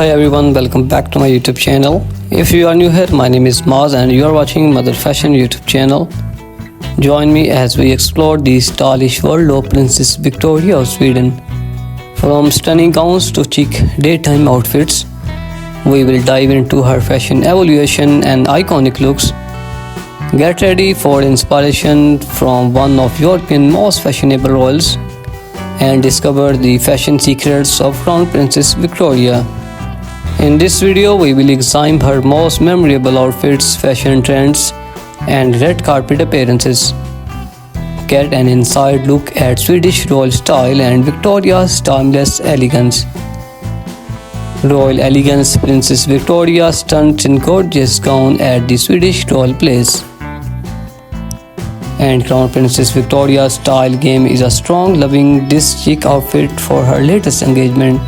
Hi everyone, welcome back to my YouTube channel. If you are new here, my name is Maaz and you are watching Mother Fashion YouTube channel. Join me as we explore the stylish world of Princess Victoria of Sweden. From stunning gowns to chic daytime outfits, we will dive into her fashion evolution and iconic looks. Get ready for inspiration from one of Europe's most fashionable royals and discover the fashion secrets of Crown Princess Victoria. In this video, we will examine her most memorable outfits, fashion trends, and red carpet appearances. Get an inside look at Swedish royal style and Victoria's timeless elegance. Royal elegance. Princess Victoria stunts in gorgeous gown at the Swedish royal place. And Crown Princess Victoria's style game is a strong, loving this chic outfit for her latest engagement.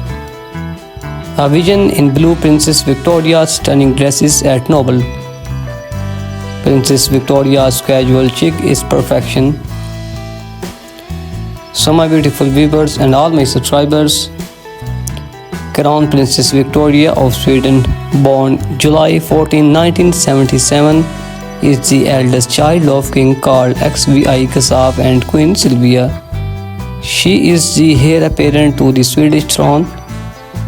A vision in blue. Princess Victoria's stunning dresses at Noble. Princess Victoria's casual chic is perfection. So my beautiful viewers and all my subscribers, Crown Princess Victoria of Sweden, born July 14, 1977, is the eldest child of King Carl XVI Gustav and Queen Sylvia. She is the heir apparent to the Swedish throne.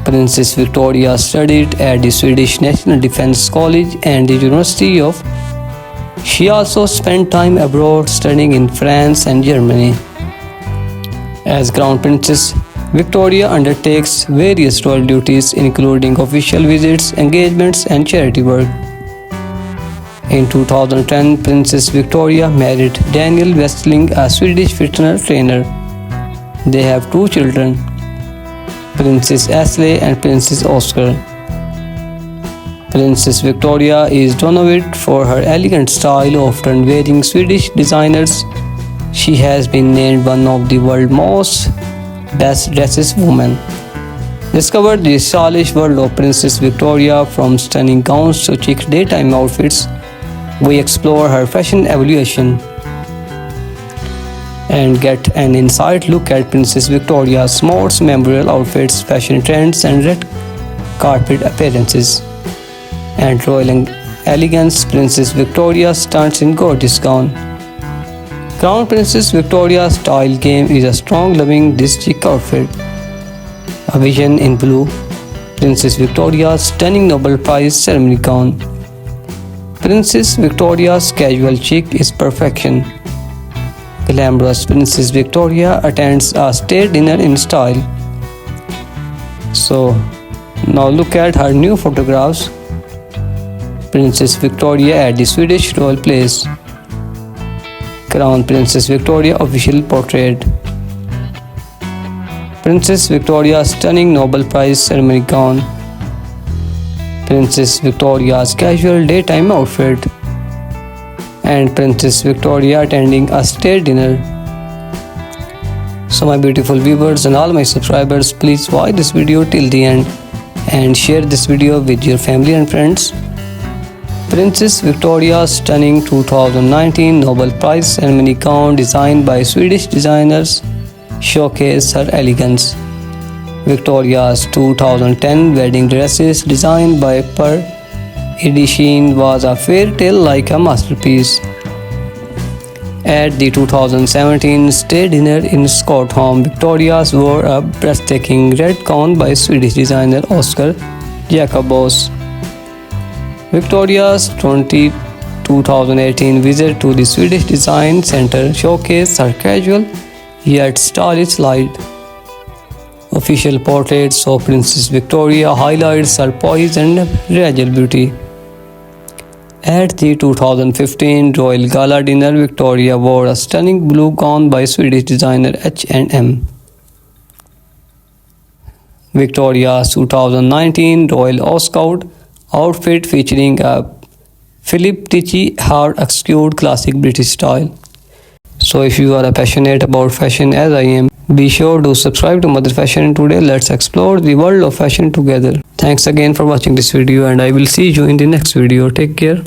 Princess Victoria studied at the Swedish National Defense College and the University of. She also spent time abroad studying in France and Germany. As Crown Princess, Victoria undertakes various royal duties including official visits, engagements, and charity work. In 2010, Princess Victoria married Daniel Westling, a Swedish fitness trainer. They have two children, Princess Ashley and Princess Oscar. Princess Victoria is renowned for her elegant style, often wearing Swedish designers. She has been named one of the world's most best dressed women. Discover the stylish world of Princess Victoria. From stunning gowns to chic daytime outfits, we explore her fashion evolution and get an inside look at Princess Victoria's most memorable outfits, fashion trends, and red carpet appearances. And royal elegance. Princess Victoria stunts in gorgeous gown. Crown Princess Victoria's style game is a strong, loving this chic outfit. A vision in blue. Princess Victoria's stunning Nobel Prize ceremony gown. Princess Victoria's casual chic is perfection. Glamorous. Princess Victoria attends a state dinner in style. So now look at her new photographs. Princess Victoria at the Swedish royal place. Crown Princess Victoria official portrait. Princess Victoria's stunning Nobel Prize ceremony gown. Princess Victoria's casual daytime outfit. And Princess Victoria attending a state dinner. So my beautiful viewers and all my subscribers, please watch this video till the end and share this video with your family and friends. Princess Victoria's stunning 2019 Nobel Prize ceremony gown designed by Swedish designers showcase her elegance. Victoria's 2010 wedding dresses designed by Per Edishin was a fairy tale like a masterpiece. At the 2017 state dinner in Stockholm, Victoria wore a breathtaking red gown by Swedish designer Oscar Jacobos. Victoria's 2018 visit to the Swedish Design Center showcased her casual yet stylish light. Official portraits of Princess Victoria highlights her poise and regal beauty. At the 2015 Royal Gala dinner, Victoria wore a stunning blue gown by Swedish designer H&M. Victoria's 2019 Royal Oscar outfit featuring a Philip Tichy hard executed classic British style. So if you are passionate about fashion as I am, be sure to subscribe to Mother Fashion. Today let's explore the world of fashion together. Thanks again for watching this video and I will see you in the next video. Take care.